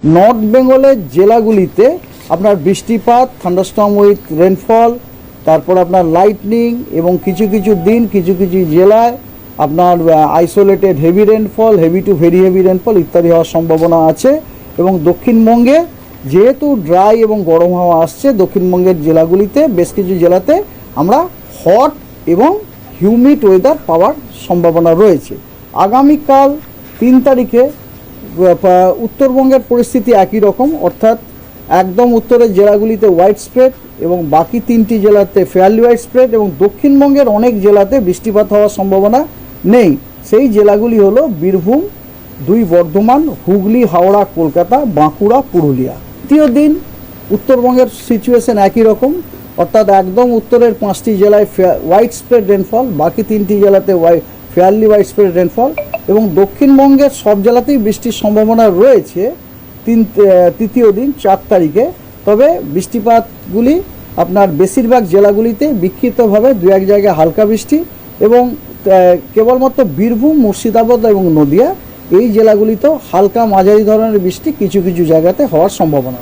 North বেঙ্গলের জেলাগুলিতে আপনার বৃষ্টিপাত, থান্ডারস্টর্ম উইথ রেনফল, তারপর আপনার লাইটনিং এবং কিছু কিছু দিন কিছু কিছু জেলায় আপনার isolated heavy rainfall, heavy two very heavy rainfall ইত্যাদি হওয়ার সম্ভাবনা আছে। এবং দক্ষিণবঙ্গে যেহেতু ড্রাই এবং গরম হাওয়া আসছে, দক্ষিণবঙ্গের জেলাগুলিতে বেশ কিছু জেলাতে আমরা হট এবং হিউমিড ওয়েদার পাওয়ার সম্ভাবনা রয়েছে। আগামীকাল 3 তারিখে উত্তরবঙ্গের পরিস্থিতি একই রকম, অর্থাৎ একদম উত্তরের জেলাগুলিতে হোয়াইট স্প্রেড এবং বাকি 3টি জেলাতে ফেয়ারলি হোয়াইট স্প্রেড, এবং দক্ষিণবঙ্গের অনেক জেলাতে বৃষ্টিপাত হওয়ার সম্ভাবনা নেই। সেই জেলাগুলি হলো বীরভূম, 2 বর্ধমান, হুগলি, হাওড়া, কলকাতা, বাঁকুড়া, পুরুলিয়া। তৃতীয় দিন উত্তরবঙ্গের সিচুয়েশন একই রকম, অর্থাৎ একদম উত্তরের 5টি জেলায় হোয়াইট স্প্রেড রেনফল, বাকি 3টি জেলাতে ফেয়ারলি হোয়াইট স্প্রেড রেনফল, এবং দক্ষিণবঙ্গের সব জেলাতেই বৃষ্টির সম্ভাবনা রয়েছে তৃতীয় দিন 4 তারিখে। তবে বৃষ্টিপাতগুলি আপনার বেশিরভাগ জেলাগুলিতে বিক্ষিপ্তভাবে 2-1 জায়গায় হালকা বৃষ্টি, এবং কেবলমাত্র বীরভূম, মুর্শিদাবাদ এবং নদিয়া এই জেলাগুলিতেও হালকা মাঝারি ধরনের বৃষ্টি কিছু কিছু জায়গাতে হওয়ার সম্ভাবনা।